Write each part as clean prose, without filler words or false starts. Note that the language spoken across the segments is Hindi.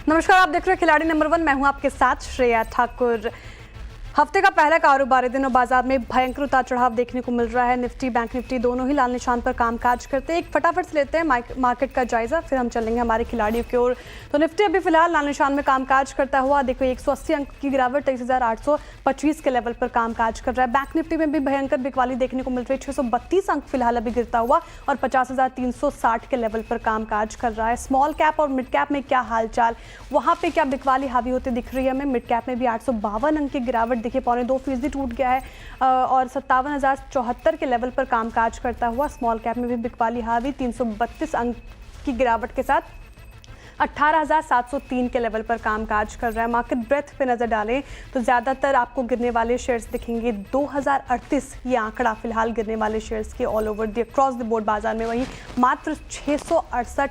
नमस्कार, आप देख रहे हैं खिलाड़ी नंबर 1। मैं हूं आपके साथ श्रेया ठाकुर। हफ्ते का पहला कारोबारी दिन और बाजार में भयंकर उतार चढ़ाव देखने को मिल रहा है। निफ्टी बैंक निफ्टी दोनों ही लाल निशान पर कामकाज करते हैं। एक फटाफट से लेते हैं मार्केट का जायजा, फिर हम चलेंगे हमारे खिलाड़ियों की ओर। तो निफ्टी अभी फिलहाल लाल निशान में कामकाज करता हुआ देखो 180 अंक की गिरावट 23,825 के लेवल पर कामकाज कर रहा है। बैंक निफ्टी में भी भयंकर बिकवाली देखने को मिल रही है। 632 अंक फिलहाल अभी गिरता हुआ और 50,360 के लेवल पर कामकाज कर रहा है। स्मॉल कैप और मिड कैप में क्या हालचाल, वहां पे क्या बिकवाली हावी होती दिख रही है हमें। मिड कैप में भी 852 अंक की गिरावट देखिए, 2.25% टूट गया है और 57,074 के लेवल पर कामकाज करता हुआ। स्मॉल कैप में भी बिकवाली हावी 332 अंक की गिरावट के साथ 18,703 के लेवल पर कामकाज कर रहा है। मार्केट ब्रेथ पे नजर डालें तो ज्यादातर आपको गिरने वाले शेयर्स दिखेंगे। 2038 ये आंकड़ा फिलहाल गिरने वाले शेयर्स के all over the across the board बाजार में, वहीं मात्र 668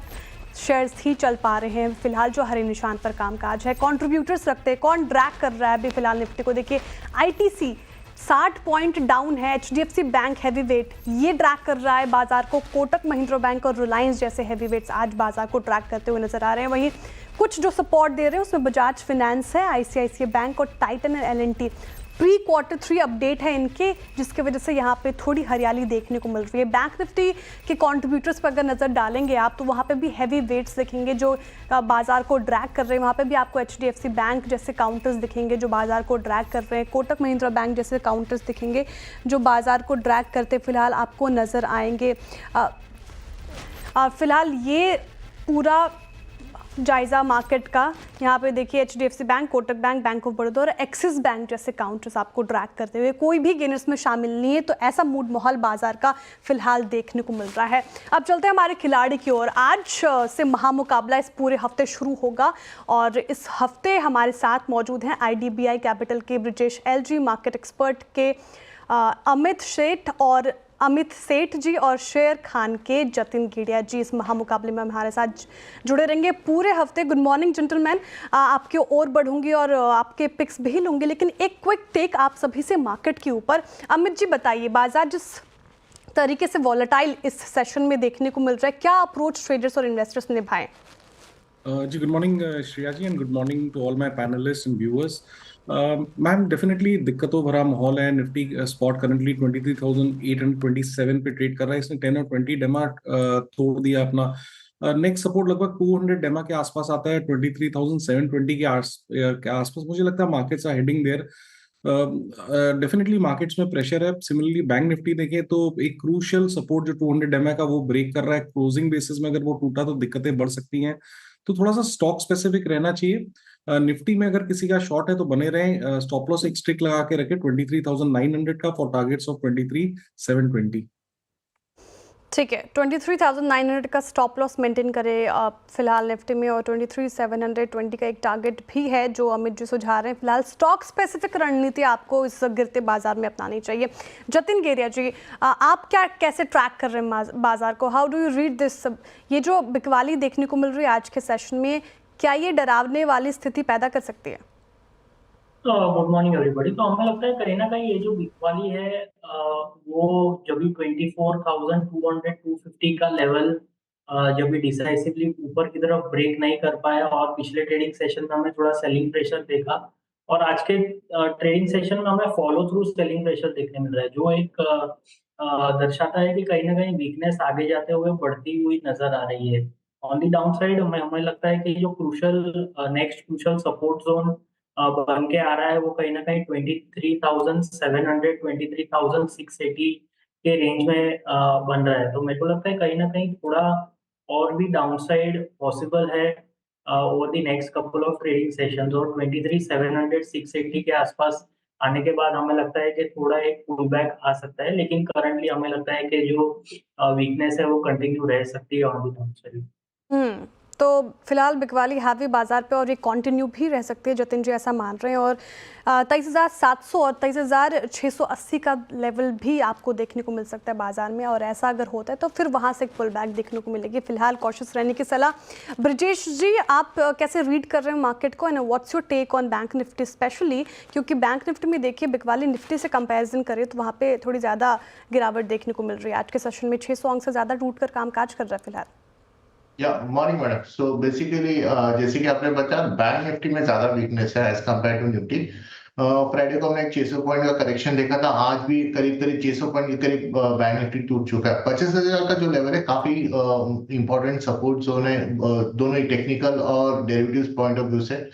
शेयर्स ही चल पा रहे हैं फिलहाल जो हरे निशान पर कामकाज है। कंट्रीब्यूटर्स रखते हैं, कौन ड्रैग कर रहा है अभी फिलहाल निफ्टी को। देखिए आईटीसी 60 पॉइंट डाउन है। एचडीएफसी बैंक हैवी वेट ये ड्रैग कर रहा है बाजार को। कोटक महिंद्रा बैंक और रिलायंस जैसे हैवी वेट्स आज बाजार को ड्रैग करते हुए नजर आ रहे हैं। वहीं कुछ जो सपोर्ट दे रहे हैं उसमें बजाज फाइनेंस है, आईसीआईसीआई बैंक और Titan and LNT. Pre quarter 3 update है इनके, जिसकी वजह से यहाँ पे थोड़ी हरियाली देखने को मिल रही है। बैंक निफ्टी के कंट्रीब्यूटर्स पर अगर नज़र डालेंगे आप तो वहाँ पे भी हैवी वेट्स दिखेंगे जो बाजार को ड्रैग कर रहे हैं। वहाँ पे भी आपको एचडीएफसी बैंक जैसे काउंटर्स दिखेंगे जो बाजार को ड्रैग कर रहे हैं। कोटक महिंद्रा बैंक जैसे काउंटर्स दिखेंगे जो बाजार को ड्रैग करते फिलहाल आपको नज़र आएंगे। फिलहाल ये पूरा जायजा मार्केट का यहाँ पे देखिए HDFC bank, Kotak bank, bank of Baroda और एक्सिस बैंक जैसे काउंटर्स आपको ड्रैग करते हुए, कोई भी गेनर्स में शामिल नहीं है। तो ऐसा मूड माहौल बाजार का फिलहाल देखने को मिल रहा है। अब चलते हैं हमारे खिलाड़ी की ओर। आज से महामुकाबला इस पूरे हफ्ते शुरू होगा और इस हफ्ते हमारे साथ मौजूद हैं आईडीबीआई कैपिटल के ब्रिजेश एलजी, मार्केट एक्सपर्ट के अमित सेठ जी और शेर खान के जतिन गिडिया जी इस महामुकाबले में हमारे साथ जुड़े रहेंगे पूरे हफ्ते। गुड मॉर्निंग जेंटलमैन, आपके ओर बढ़ूंगी और आपके पिक्स भी लूंगी, लेकिन एक क्विक टेक आप सभी से मार्केट के ऊपर। अमित जी बताइए, बाजार जिस तरीके से वॉलेटाइल इस सेशन में देखने को मिल रहा है, क्या अप्रोच ट्रेडर्स और इन्वेस्टर्स निभाएं? जी good morning Shreya ji and good morning to all my panellist and viewers. Ma'am definitely दिक्कतों भरा माहौल है। निफ्टी स्पॉट करंटली 23,827 पे ट्रेड कर रहा है। इसने 10 और 20 डेमा तोड़ दिया अपना। नेक्स्ट सपोर्ट लगभग 200 डेमा के आसपास आता है, 23,720 के आसपास। मुझे लगता है markets are heading there. Definitely markets में प्रेशर है। सिमिलरली बैंक निफ्टी देखें तो एक क्रूशियल सपोर्ट जो 200 डेमा का वो ब्रेक कर रहा है। क्लोजिंग बेसिस में अगर वो टूटा तो दिक्कतें बढ़ सकती हैं, तो थोड़ा सा स्टॉक स्पेसिफिक रहना चाहिए। निफ्टी में अगर किसी का शॉर्ट है तो बने रहें। स्टॉप लॉस एक स्ट्रिक लगा के रखें 23,900 का फॉर टारगेट्स ऑफ 23,720। ठीक है, 23,900 का स्टॉप लॉस मेंटेन करें फिलहाल निफ्टी में, और 23,720 का एक टारगेट भी है जो अमित जी सुझा रहे हैं। फिलहाल स्टॉक स्पेसिफिक रणनीति आपको इस गिरते बाजार में अपनानी चाहिए। जतिन गिडिया जी, आप कैसे ट्रैक कर रहे हैं बाजार को? How do you read this? ये जो बिकवाली देखने को मिल रही है आज के सेशन में, क्या ये डरावने वाली स्थिति पैदा कर सकती है? Good morning everybody. तो हमें लगता है कहीं ना कहीं ये जो बिकवाली है वो जब भी 24,200 250 का लेवल जब भी डिसाइसिवली ऊपर की तरफ ब्रेक नहीं कर पाया और पिछले ट्रेडिंग सेशन में हमें थोड़ा सेलिंग प्रेशर देखा, और आज के ट्रेडिंग सेशन में हमें फॉलो थ्रू सेलिंग प्रेशर देखने मिल रहा है जो एक दर्शाता है कि कहीं ना कहीं वीकनेस आगे जाते हुए बढ़ती हुई नजर आ रही है। ऑन दी डाउन साइड हमें लगता है कि जो नेक्स्ट क्रूशल सपोर्ट जोन बन के आ रहा है वो कहीं ना कहीं 23,700 23,680 के रेंज में बन रहा है। तो मेरे को लगता है कहीं ना कहीं थोड़ा और भी डाउनसाइड पॉसिबल है over the next couple of trading sessions, और 23,700 680 के आसपास आने के बाद हमें लगता है कि थोड़ा एक पुल बैक आ सकता है, लेकिन करंटली हमें लगता है कि जो वीकनेस है वो कंटिन्यू रह सकती है ऑन द डाउनसाइड। तो फिलहाल बिकवाली हावी बाजार पे और ये कंटिन्यू भी रह सकती है, जतिन जी ऐसा मान रहे हैं। और 23,700 और 23,680 का लेवल भी आपको देखने को मिल सकता है बाजार में, और ऐसा अगर होता है तो फिर वहाँ से एक पुल बैक देखने को मिलेगी। फिलहाल कॉशियस रहने की सलाह। ब्रिजेश जी, आप कैसे रीड कर रहे हैं मार्केट को, and what's your take on bank Nifty specially, क्योंकि बैंक निफ्टी में देखिए बिकवाली निफ्टी से कंपेरिजन करें तो वहाँ पर थोड़ी ज़्यादा गिरावट देखने को मिल रही है। आज के सेशन में 600 अंक से ज़्यादा टूट कर कामकाज कर रहा है फिलहाल। या मॉर्निंग मैडम। सो बेसिकली जैसे कि आपने बताया बैंक निफ्टी में ज्यादा वीकनेस है as compare to Nifty. Friday को हमने 600 पॉइंट का करेक्शन देखा था, आज भी करीब करीब 600 पॉइंट के करीब बैंक निफ्टी टूट चुका है। 25,000 का जो लेवल है काफी इंपॉर्टेंट सपोर्ट जोन है, दोनों ही टेक्निकल और डेरिवेटिव्स पॉइंट ऑफ व्यू से।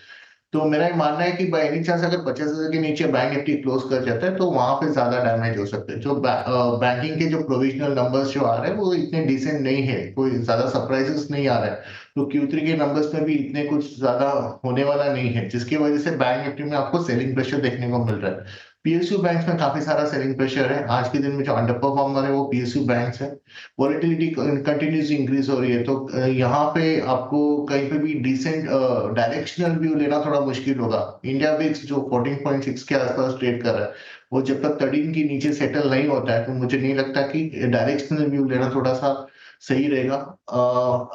तो मेरा ये मानना है कि बाय एनी चांस अगर 50,000 के नीचे बैंक निफ्टी क्लोज कर जाता है तो वहां पे ज्यादा डैमेज हो सकते हैं। जो बैंकिंग के जो प्रोविजनल नंबर्स जो आ रहे हैं वो इतने डिसेंट नहीं है, कोई ज्यादा सरप्राइजेस नहीं आ रहा है। तो Q3 के नंबर्स में भी इतने कुछ ज्यादा होने वाला नहीं है, जिसकी वजह से बैंक निफ्टी में आपको सेलिंग प्रेशर देखने को मिल रहा है। PSU बैंक्स में काफी सारा सेलिंग प्रेशर है। आज के दिन में जो अंडर परफॉर्मर है वो PSU बैंक्स है। वॉलेटिलिटी कंटिन्यूस इंक्रीज हो रही है, तो यहाँ पे आपको कहीं पे भी डिसेंट डायरेक्शनल व्यू लेना थोड़ा मुश्किल होगा। इंडिया विक्स जो 14.6 के आसपास ट्रेड कर रहा है, वो जब तक 13 के नीचे सेटल नहीं होता है तो मुझे नहीं लगता कि डायरेक्शनल व्यू लेना थोड़ा सा सही रहेगा।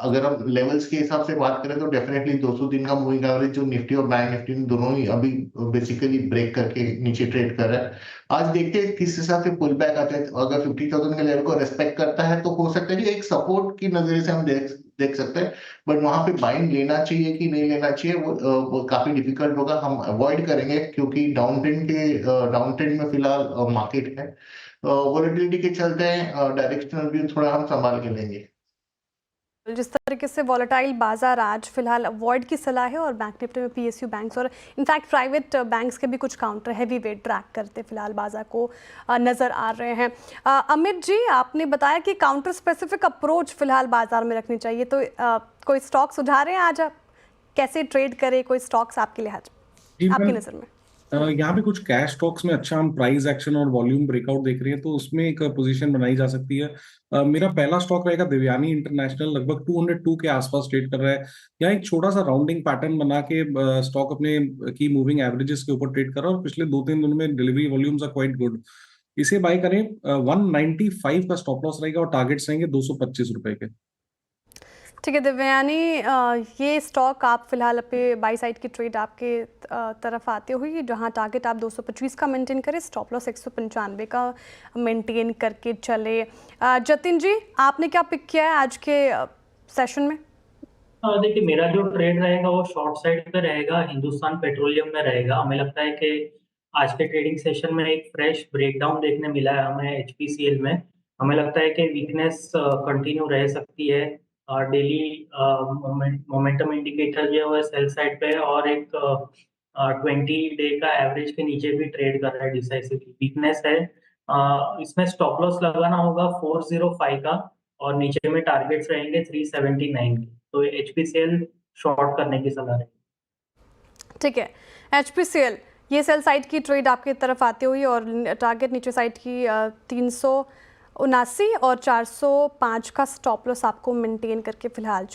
अगर हम लेवल्स के हिसाब से बात करें तो डेफिनेटली 200 दिन का मूविंग एवरेज जो निफ्टी और बैंक निफ्टी में दोनों ही अभी बेसिकली ब्रेक करके नीचे ट्रेड कर रहा है। आज देखते हैं किस हिसाब से पुल बैक आता है। अगर 50,000 के लेवल को रेस्पेक्ट करता है तो हो सकता है कि एक सपोर्ट की नजरिए से हम देख सकते हैं। बट वहां पे बाइंग लेना चाहिए कि नहीं लेना चाहिए वो काफी डिफिकल्ट होगा। हम अवॉइड करेंगे क्योंकि डाउन ट्रेंड में फिलहाल मार्केट है। वॉलेटिलिटी के चलते डायरेक्शनल व्यू थोड़ा हम संभाल के लेंगे। जिस तरीके से वॉलेटाइल बाजार आज फिलहाल अवॉइड की सलाह है, और बैंक निफ्टी में PSU बैंक्स और इनफैक्ट प्राइवेट बैंक्स के भी कुछ काउंटर हैवी वेट ट्रैक करते फिलहाल बाजार को नज़र आ रहे हैं। अमित जी, आपने बताया कि काउंटर स्पेसिफिक अप्रोच फिलहाल बाजार में रखनी चाहिए, तो कोई स्टॉक सुझा रहे हैं आज आप कैसे ट्रेड करें? कोई स्टॉक्स आपके लिहाज आपकी नज़र में? यहाँ पे कुछ कैश स्टॉक्स में अच्छा हम प्राइस एक्शन और वॉल्यूम ब्रेकआउट देख रहे हैं, तो उसमें एक पोजीशन बनाई जा सकती है। मेरा पहला स्टॉक रहेगा देवयानी इंटरनेशनल, लगभग 202 के आसपास ट्रेड कर रहा है। यहाँ एक छोटा सा राउंडिंग पैटर्न बना के स्टॉक अपने की मूविंग एवरेजेस के ऊपर ट्रेड कर रहा है, और पिछले 2-3 दिनों में delivery volumes are quite good. इसे बाय करें। 195 का स्टॉप लॉस रहेगा और टारगेट्स रहेंगे 225 रुपए के। ठीक है देवयानी, ये स्टॉक आप फिलहाल पे बाई साइड की ट्रेड आपके तरफ आते हुए, जहां टारगेट आप 225 का मेंटेन करें, स्टॉप लॉस 195 का मेंटेन करके चले। जतिन जी, आपने क्या पिक किया है आज के सेशन में? देखिए, मेरा जो ट्रेड रहेगा वो शॉर्ट साइड पे रहेगा, हिंदुस्तान पेट्रोलियम में रहेगा। हमें लगता है कि आज के ट्रेडिंग सेशन में एक फ्रेश ब्रेकडाउन देखने मिला है हमें HPCL में। हमें लगता है कि वीकनेस कंटिन्यू रह सकती है। डेली मोमेंटम इंडिकेटर जो है वो सेल साइड पे है, और एक 20 डे का एवरेज के नीचे भी ट्रेड कर रहा है डिसाइसिवली। वीकनेस है। इसमें स्टॉप लॉस लगाना होगा 405 का, और नीचे में टारगेट्स रहेंगे 379 के। तो HPCL शॉर्ट करने की सलाह है। ठीक है, HPCL ये सेल साइड की ट्रेड आपकी तरफ आती हुई, और टारगेट नीचे साइड की 379 और 405 का स्टॉप लॉस आपको मेंटेन करके फिलहाल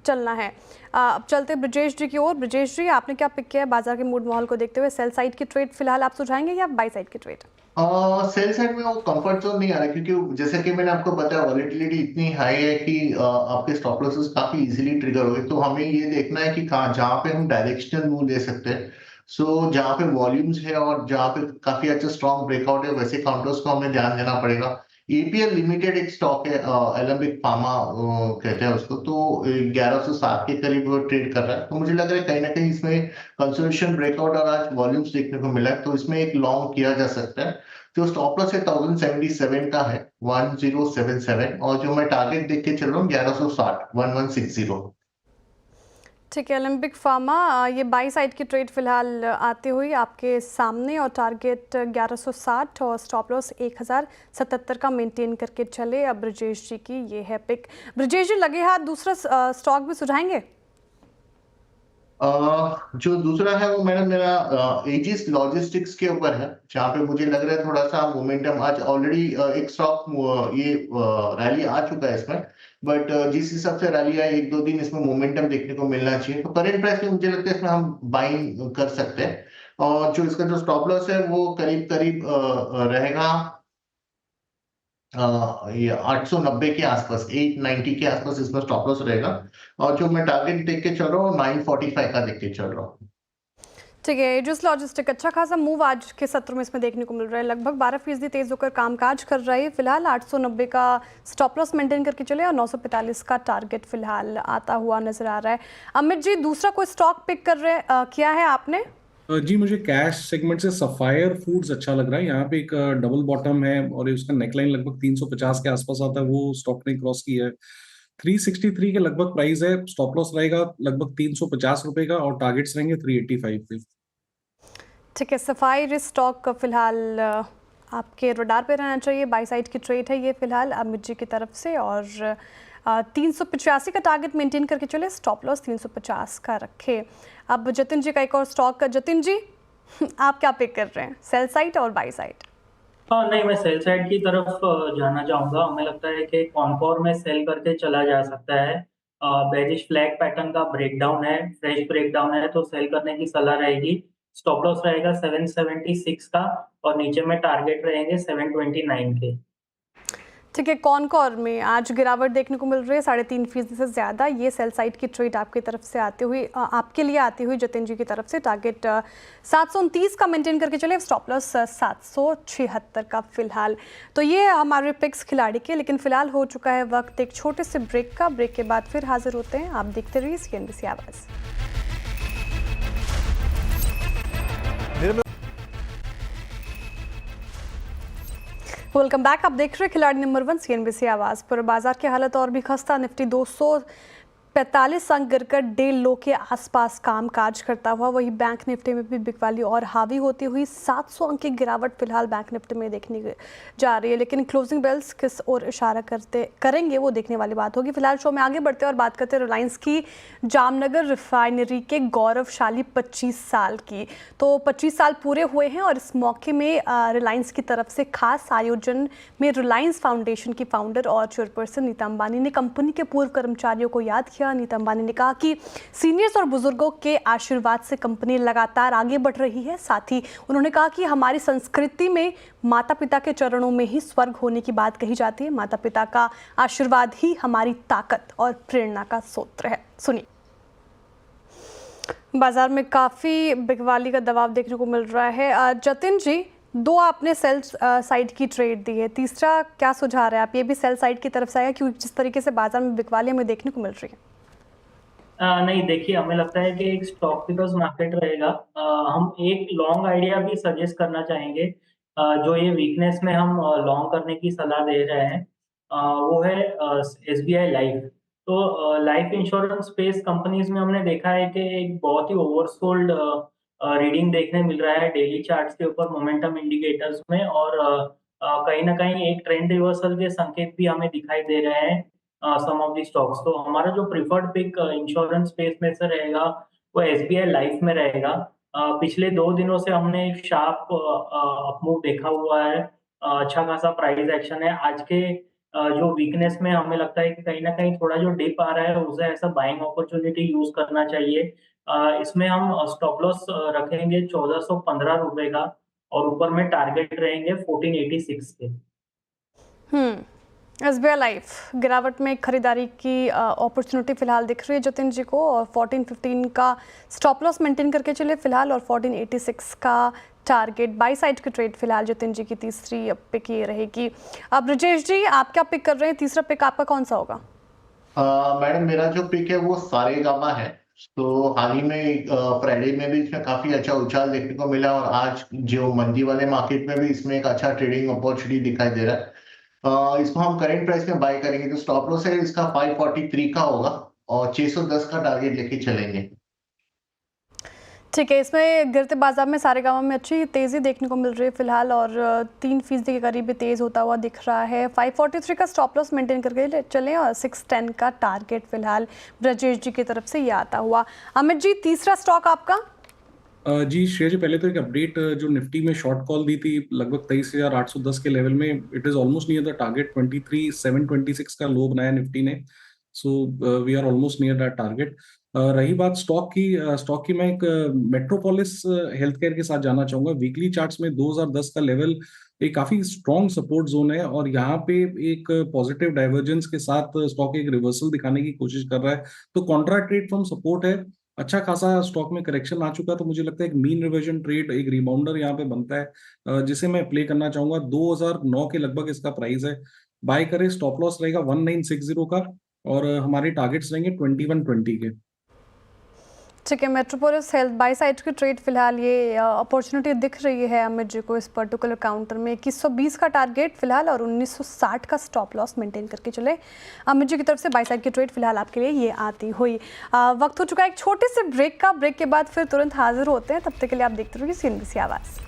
चलना है। अब चलते ब्रजेश जी की ओर। ब्रजेश जी, आपने क्या पिक किया है बाजार के मूड माहौल को देखते हुए? सेल साइड की ट्रेड फिलहाल आप सुझाएंगे या बाई साइड की ट्रेड? सेल साइड में वो कंफर्ट जोन नहीं आ रहा, क्योंकि जैसे कि मैंने आपको बताया वॉलेटिलिटी इतनी हाई है कि आपके स्टॉप लॉसेस काफी इजीली ट्रिगर हो गए। तो हमें ये देखना है कि कहाँ जहाँ पे हम डायरेक्शनल मूव ले सकते हैं। सो जहाँ पे वॉल्यूम्स है और जहाँ पे काफी अच्छा स्ट्रॉन्ग ब्रेकआउट है, वैसे काउंटर्स को हमें ध्यान देना पड़ेगा। APL लिमिटेड एक स्टॉक है, एलेंबिक फार्मा कहते हैं उसको, तो 1107 के करीब वो ट्रेड कर रहा है। तो मुझे लग रहा है कहीं ना कहीं इसमें कंसोलिडेशन ब्रेकआउट और आज वॉल्यूम्स देखने को मिला है, तो इसमें एक लॉन्ग किया जा सकता है। जो स्टॉप लॉस है 1077 का है, 1077, और जो मैं टारगेट देख के चल रहा हूँ 1160, 1160। ठीक है, ओलंपिक फार्मा ये बाई साइड की ट्रेड फिलहाल आते हुई आपके सामने, और टारगेट 1160 और स्टॉप लॉस 1077 का मेंटेन करके चले। अब ब्रजेश जी की ये है पिक। ब्रजेश जी, लगे हाथ दूसरा स्टॉक भी सुझाएंगे? जो दूसरा है वो मेरा एजिस लॉजिस्टिक्स के ऊपर है, जहाँ पे मुझे लग रहा है थोड़ा सा मोमेंटम आज ऑलरेडी एक स्टॉक ये रैली आ चुका है इसमें। बट जिस हिसाब से रैली है 1-2 दिन इसमें मोमेंटम देखने को मिलना चाहिए। तो करंट प्राइस में मुझे लगता है इसमें हम बाइंग कर सकते हैं, और जो इसका जो स्टॉप लॉस है वो करीब करीब रहेगा ये 890 के आसपास, 890 के आसपास इसमें स्टॉप लॉस रहेगा। और जो मैं टारगेट देख के चल रहा हूँ 945 का देख के चल रहा हूँ। ठीक है, एजिस लॉजिस्टिक अच्छा खासा मूव आज के सत्र में इसमें देखने को मिल रहा है, लगभग 12% तेज होकर कामकाज कर रहा है। फिलहाल 890 का स्टॉप लॉस मेंटेन करके चले और 945 का टारगेट फिलहाल आता हुआ नजर आ रहा है। अमित जी, दूसरा कोई स्टॉक पिक कर रहे किया है आपने? जी, मुझे कैश सेगमेंट से सफायर फूड्स अच्छा लग रहा है। यहाँ पे एक डबल बॉटम है और ये उसका नेकलाइन लगभग 350 के आसपास आता है, वो स्टॉक ने क्रॉस की है। 363 के लगभग प्राइस है, स्टॉप लॉस रहेगा लगभग 350 रुपए का और टारगेट्स रहेंगे 385 पे। ठीक है, सफायर स्टॉक फिलहाल आपके रडार पे रहना चाहिए। बाई साइड की ट्रेड है ये फिलहाल अमित जी की तरफ से और 385 का टारगेट मेंटेन करके चले, स्टॉप लॉस 350 का रखे। अब जतिन जी का एक और स्टॉक। जतिन जी, आप क्या पिक कर रहे हैं, सेल साइड और बाई साइड? हाँ नहीं, मैं सेल साइड की तरफ जाना चाहूंगा। हमें लगता है कि कॉनकोर में सेल करके चला जा सकता है। बेरिश फ्लैग पैटर्न का ब्रेकडाउन है, फ्रेश ब्रेकडाउन है, तो सेल करने की सलाह रहेगी। स्टॉप लॉस रहेगा 776 का और नीचे में टारगेट रहेंगे 729 के। ठीक है, कॉनकोर में आज गिरावट देखने को मिल रही है 3.5% से ज़्यादा। ये सेल साइड की ट्रेड आपकी तरफ से आती हुई आपके लिए आती हुई जतिन जी की तरफ से। टारगेट 729 का मेंटेन करके चले, स्टॉप लॉस 776 का फिलहाल। तो ये हमारे पिक्स खिलाड़ी के, लेकिन फिलहाल हो चुका है वक्त एक छोटे से ब्रेक का। ब्रेक के बाद फिर हाजिर होते हैं। आप देखते रहिए CNBC आवाज़। Welcome back. आप देख रहे हैं खिलाड़ी नंबर 1 CNBC आवाज़ पर। बाजार की हालत और भी खस्ता। निफ्टी 245 अंक गिरकर 1.5 लो के आसपास काम काज करता हुआ, वही बैंक निफ्टी में भी बिकवाली और हावी होती हुई 700 अंक की गिरावट फिलहाल बैंक निफ्टी में देखने जा रही है। लेकिन क्लोजिंग बेल्स किस ओर इशारा करेंगे वो देखने वाली बात होगी। फिलहाल शो में आगे बढ़ते और बात करते हैं रिलायंस की। जामनगर रिफाइनरी के गौरवशाली 25 साल की, तो 25 साल पूरे हुए हैं और इस मौके में रिलायंस की तरफ से खास आयोजन में रिलायंस फाउंडेशन की फाउंडर और चेयरपर्सन नीता अंबानी ने कंपनी के पूर्व कर्मचारियों को याद किया। नीता अंबानी ने कहा कि सीनियर्स और बुजुर्गों के आशीर्वाद से कंपनी लगातार आगे बढ़ रही है। साथ ही उन्होंने कहा कि हमारी संस्कृति में माता पिता के चरणों में ही स्वर्ग होने की बात कही जाती है। माता पिता का आशीर्वाद ही हमारी ताकत और प्रेरणा का स्रोत है। सुनिए। बाजार में काफ़ी बिकवाली का दबाव देखने को मिल रहा है। जतिन जी, 2 आपने सेल साइड की ट्रेड दी है, तीसरा क्या सुझा रहे हैं आप? ये भी सेल साइड की तरफ से आएगा क्योंकि जिस तरीके से बाजार में बिकवाली हमें देखने को मिल रही है। नहीं देखिए, हमें लगता है कि एक स्टॉक पिकर्स मार्केट रहेगा। हम एक लॉन्ग आइडिया भी सजेस्ट करना चाहेंगे। जो ये वीकनेस में हम लॉन्ग करने की सलाह दे रहे हैं, वो है SBI लाइफ। तो लाइफ इंश्योरेंस स्पेस कंपनीज में हमने देखा है कि एक बहुत ही ओवरसोल्ड रीडिंग देखने मिल रहा है डेली चार्ट्स के ऊपर, मोमेंटम इंडिकेटर्स में, और कहीं ना कहीं एक ट्रेंड रिवर्सल के संकेत भी हमें दिखाई दे रहे हैं सम ऑफ द स्टॉक्स। तो हमारा जो प्रिफर्ड पिक इंश्योरेंस स्पेस में से रहेगा वो SBI लाइफ में रहेगा। पिछले 2 दिनों से हमने एक शार्प अपमूव देखा हुआ है। अच्छा खासा प्राइस एक्शन है। आज के जो वीकनेस में हमें लगता है कि कहीं ना कहीं थोड़ा जो डिप आ रहा है उसे ऐसा बाइंग अपॉर्चुनिटी यूज करना चाहिए। इसमें हम स्टॉप लॉस रखेंगे 1415 रुपए का और ऊपर में टारगेट रहेंगे 1486 के। SBI लाइफ गिरावट में खरीदारी की अपॉर्चुनिटी फिलहाल दिख रही है जतिन जी को, और 1415 का स्टॉप लॉस मेंटेन करके चले फिलहाल, और 1486 का टारगेट। बाई साइड की ट्रेड फिलहाल जतिन जी की तीसरी पिक ये रहेगी। अब ब्रजेश जी, आप क्या पिक कर रहे हैं? तीसरा पिक आपका कौन सा होगा? मैडम, मेरा जो पिक है वो सारेगामा है। तो हाल ही में फ्राइडे में भी इसमें काफी अच्छा उछाल देखने को मिला और आज जो मंदी वाले मार्केट में भी इसमें एक अच्छा ट्रेडिंग अपॉर्चुनिटी दिखाई दे रहा है। इसको हम करंट प्राइस में बाय करेंगे तो स्टॉप लॉस है इसका 543 का होगा और 610 का टारगेट लेके चलेंगे। ठीक है, इसमें गिरते बाजार में सारेगामा में अच्छी तेज़ी देखने को मिल रही है फिलहाल, और 3% के करीब भी तेज़ होता हुआ दिख रहा है। 543 का स्टॉप लॉस मेंटेन करके चलें और 610 का टारगेट फिलहाल ब्रजेश जी की तरफ से ये आता हुआ। अमित जी, तीसरा स्टॉक आपका? जी श्रेया जी, पहले तो एक अपडेट, जो निफ्टी में शॉर्ट कॉल दी थी लगभग 23,810 के लेवल में, it is almost near the target. 23,726 का लो बनाया निफ्टी ने, so we are almost near that target. रही बात स्टॉक की मैं एक मेट्रोपोलिस हेल्थ केयर के साथ जाना चाहूंगा। वीकली चार्ट्स में 2010 का लेवल एक काफी स्ट्रॉन्ग सपोर्ट जोन है और यहाँ पे एक पॉजिटिव डाइवर्जेंस के साथ स्टॉक एक रिवर्सल दिखाने की कोशिश कर रहा है। तो कॉन्ट्रा ट्रेड फ्रॉम सपोर्ट है अच्छा खासा स्टॉक में करेक्शन आ चुका है, तो मुझे लगता है एक मीन रिवर्जन ट्रेड, एक रिबाउंडर यहाँ पे बनता है, जिसे मैं प्ले करना चाहूंगा। 2009 के लगभग इसका प्राइस है। बाय करें, स्टॉप लॉस रहेगा 1960 का, और हमारे टारगेट्स रहेंगे 2120 के। ठीक है, मेट्रोपोलिस हेल्थ बाई साइड की ट्रेड फिलहाल ये अपॉर्चुनिटी दिख रही है अमित जी को इस पर्टिकुलर काउंटर में। 2120 का टारगेट फिलहाल और 1960 का स्टॉप लॉस मेंटेन करके चले। अमित जी की तरफ से बाई साइड की ट्रेड फिलहाल आपके लिए ये आती हुई। वक्त हो चुका है एक छोटे से ब्रेक का। ब्रेक के बाद फिर तुरंत हाजिर होते हैं, तब तक के लिए आप देखते रहिए CNBC आवाज़।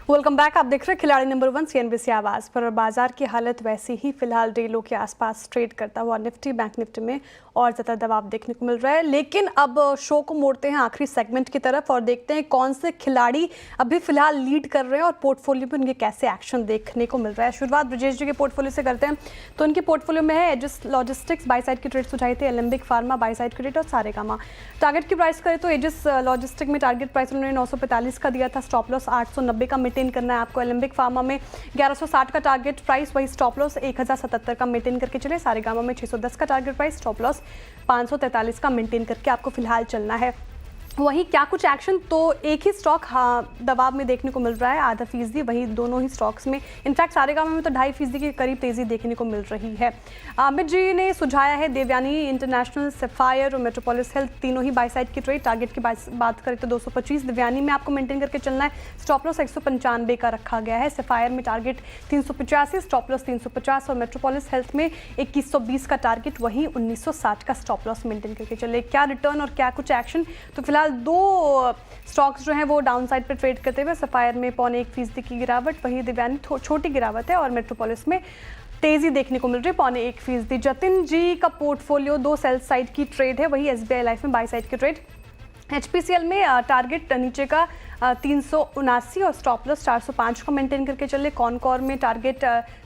Welcome back. आप देख रहे हैं खिलाड़ी नंबर 1 CNBC आवाज़ पर। बाजार की हालत वैसी ही फिलहाल रेलों के आसपास ट्रेड करता हुआ निफ्टी बैंक निफ्टी में और ज़्यादा दबाव देखने को मिल रहा है। लेकिन अब शो को मोड़ते हैं आखिरी सेगमेंट की तरफ और देखते हैं कौन से खिलाड़ी अभी फिलहाल लीड कर रहे हैं और पोर्टफोलियो में उनके कैसे एक्शन देखने को मिल रहा है। शुरुआत ब्रजेश जी के पोर्टफोलियो से करते हैं। तो उनके पोर्टफोलियो में है एजिस लॉजिस्टिक्स बाई साइड की ट्रेड सुझाई थी, एलेम्बिक फार्मा बाई साइड की ट्रेड और सारेगामा। टारगेट की प्राइस करें तो एजिस लॉजिस्टिक में टारगेट प्राइस उन्होंने 945 का दिया था, स्टॉप लॉस 890 का मेंटेन करना है आपको। एलेम्बिक फार्मा में 1160 का टारगेट प्राइस, वही स्टॉप लॉस 1077 का मेंटेन करके चले। सारेगामा में 610 का टारगेट प्राइस, स्टॉप लॉस 543 का मेंटेन करके आपको फिलहाल चलना है। वहीं क्या कुछ एक्शन, तो एक ही स्टॉक दबाव में देखने को मिल रहा है, आधा फीसदी। वहीं दोनों ही स्टॉक्स में, इनफैक्ट सारेगामा में तो 2.5% के करीब तेजी देखने को मिल रही है। अमित जी ने सुझाया है देवयानी इंटरनेशनल, सफायर और मेट्रोपोलिस हेल्थ तीनों ही बाई साइड की ट्रेड। टारगेट की बात करें तो 225 देवयानी में आपको मेंटेन करके चलना है, स्टॉप लॉस 195 का रखा गया है। सफायर में टारगेट 385, स्टॉप लॉस 350 और मेट्रोपोलिस हेल्थ में 2120 का टारगेट, वहीं 1960 का स्टॉप लॉस मेंटेन करके चले। क्या रिटर्न और क्या कुछ एक्शन, तो फिलहाल दो स्टॉक्स जो हैं वो डाउन साइड पर ट्रेड करते हुए, सफायर में 0.25% की गिरावट, वहीं दिव्यानी छोटी गिरावट है और मेट्रोपोलिस में तेजी देखने को मिल रही है 0.1%। जतिन जी का पोर्टफोलियो 2 सेल साइड की ट्रेड है, वही SBI लाइफ में बाई साइड की ट्रेड। HPCL में टारगेट नीचे का 379 और स्टॉप लॉस 405 का मेंटेन करके चले। कॉनकॉर में टारगेट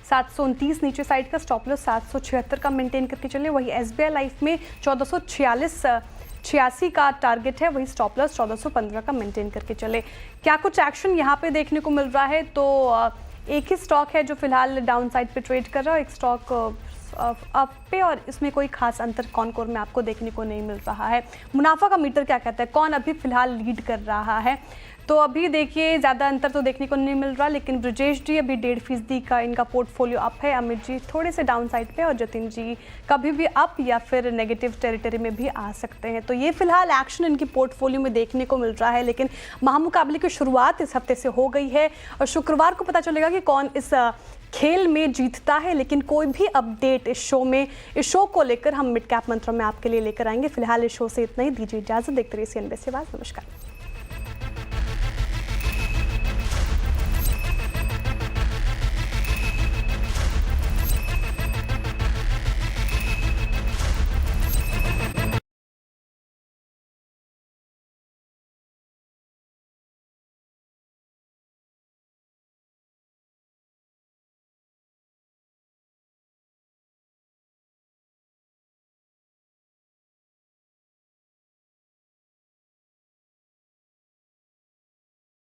729 नीचे साइड का, स्टॉप लॉस 776 का मेंटेन करके चले। वही SBI लाइफ में 1486 का टारगेट है, वही स्टॉप लॉस 1415 का मेंटेन करके चले। क्या कुछ एक्शन यहाँ पे देखने को मिल रहा है, तो एक ही स्टॉक है जो फिलहाल डाउन साइड पे ट्रेड कर रहा है, एक स्टॉक अप पे, और इसमें कोई खास अंतर कॉनकोर में आपको देखने को नहीं मिल रहा है। मुनाफा का मीटर क्या कहता है, कौन अभी फिलहाल लीड कर रहा है, तो अभी देखिए ज़्यादा अंतर तो देखने को नहीं मिल रहा, लेकिन ब्रजेश जी अभी 1.5% का इनका पोर्टफोलियो अप है, अमित जी थोड़े से डाउन साइड पे, और जतिन जी कभी भी अप या फिर नेगेटिव टेरिटरी में भी आ सकते हैं। तो ये फिलहाल एक्शन इनकी पोर्टफोलियो में देखने को मिल रहा है, लेकिन महामुकाबले की शुरुआत इस हफ्ते से हो गई है और शुक्रवार को पता चलेगा कि कौन इस खेल में जीतता है। लेकिन कोई भी अपडेट इस शो को लेकर हम मिड कैप मंत्रों में आपके लिए लेकर आएंगे। फिलहाल इस शो से इतना ही, दीजिए इजाजत। देखते रहिए CNBC आवाज़। नमस्कार।